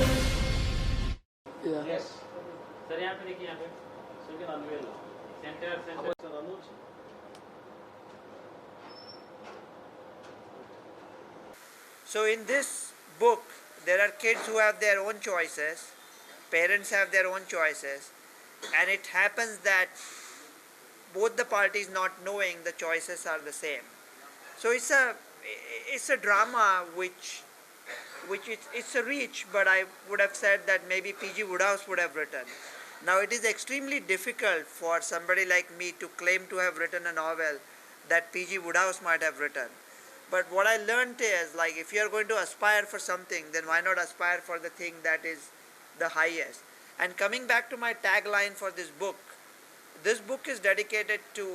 Yeah. Yes. Sir, यहाँ पे देखिए यहाँ पे second unveil center Sir Anuj. So in this book, there are kids who have their own choices, parents have their own choices, and it happens that both the parties not knowing the choices are the same. So it's a drama which it's a reach, but I would have said that maybe P.G. Woodhouse would have written. Now it is extremely difficult for somebody like me to claim to have written a novel that P.G. Woodhouse might have written. But what I learned is, like, if you are going to aspire for something, then why not aspire for the thing that is the highest? And coming back to my tagline for this book is dedicated to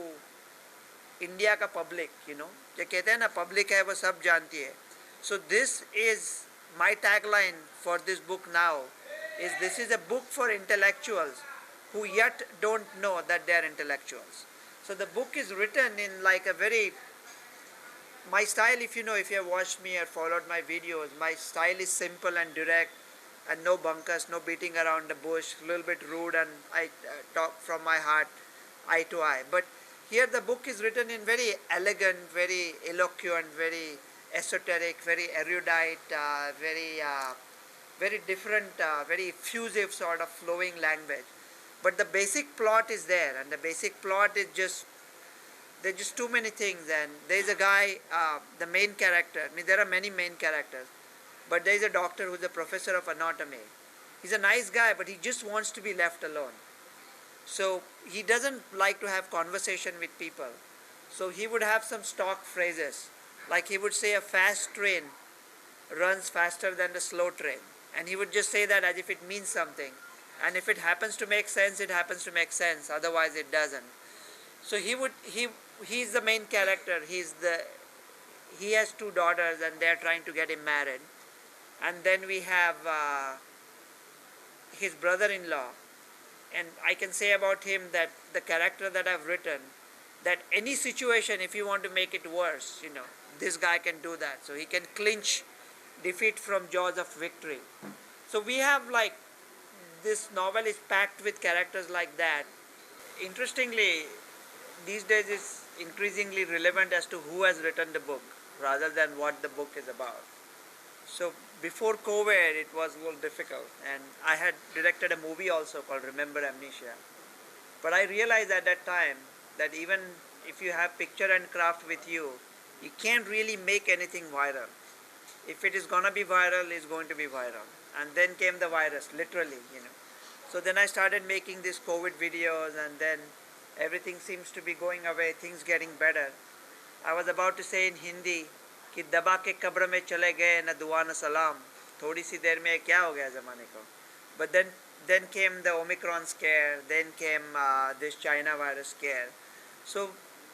India का public, जो कहते हैं ना, public है वो सब जानती है. So this is my tag line for this book now is this is a book for intellectuals who yet don't know that they are intellectuals. So the book is written in like a very, my style, if you have watched me or followed my videos, my style is simple and direct and no bunkers, no beating around the bush, a little bit rude, and I talk from my heart, eye to eye. But here the book is written in very elegant, very eloquent, very esoteric, very erudite, very different, very effusive sort of flowing language. But the basic plot is there, and the basic plot is there's just too many things. And there's a guy, the main character, I mean there are many main characters, but there's a doctor who's a professor of anatomy. He's a nice guy, but he just wants to be left alone. So he doesn't like to have conversation with people. So he would have some stock phrases, like he would say a fast train runs faster than the slow train. And he would just say that as if it means something. And if it happens to make sense, it happens to make sense. Otherwise it doesn't. So he's the main character. He has two daughters and they're trying to get him married. And then we have his brother-in-law. And I can say about him that the character that I've written, that any situation, if you want to make it worse, this guy can do that. So he can clinch defeat from jaws of victory. So we have this novel is packed with characters like that. Interestingly, these days it's increasingly relevant as to who has written the book rather than what the book is about. So before COVID, it was a little difficult, and I had directed a movie also called Remember Amnesia. But I realized at that time that even if you have picture and craft with you, you can't really make anything viral. If it is gonna be viral, it's going to be viral. And then came the virus, literally, So then I started making these COVID videos, and then everything seems to be going away, things getting better. I was about to say in Hindi, कि दबा के कब्र में चले गए न दुआ न सलाम, थोड़ी सी देर में क्या हो गया ज़माने को. But then came the Omicron scare, then came this China virus scare. So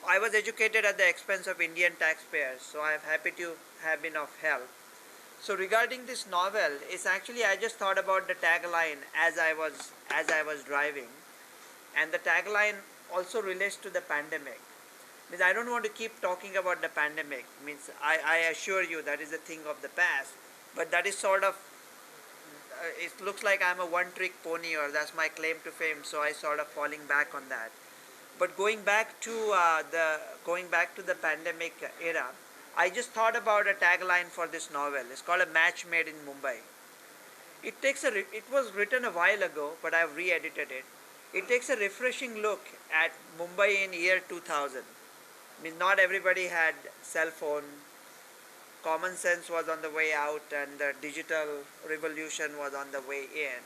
I was educated at the expense of Indian taxpayers, so I am happy to have been of help. So regarding this novel, it's actually, I just thought about the tagline as I was driving, and the tagline also relates to the pandemic. Means I don't want to keep talking about the pandemic. Means I assure you that is a thing of the past, but that is sort of, it looks like I'm a one-trick pony, or that's my claim to fame. So I sort of falling back on that. But going back to the pandemic era, I just thought about a tagline for this novel. It's called A Match Made in Mumbai. It was written a while ago, but I've re-edited it. It takes a refreshing look at Mumbai in year 2000. I mean, not everybody had cell phone. Common sense was on the way out, and the digital revolution was on the way in.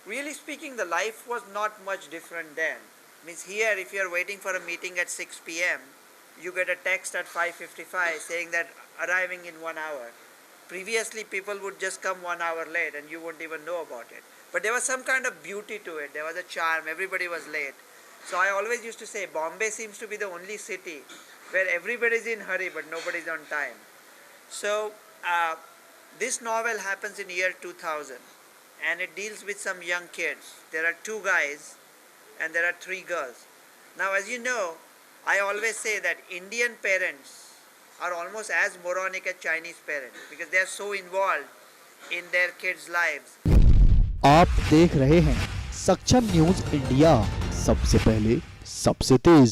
Really speaking, the life was not much different then. Means here, if you are waiting for a meeting at 6 p.m., you get a text at 5:55 saying that arriving in 1 hour. Previously, people would just come 1 hour late and you wouldn't even know about it. But there was some kind of beauty to it. There was a charm. Everybody was late. So I always used to say Bombay seems to be the only city where everybody is in hurry but nobody is on time. So this novel happens in year 2000, and it deals with some young kids. There are 2 guys and there are 3 girls. Now, as you know, I always say that Indian parents are almost as moronic as Chinese parents, because they are so involved in their kids' lives. आप देख रहे हैं सक्षम news India, सबसे पहले सबसे तेज।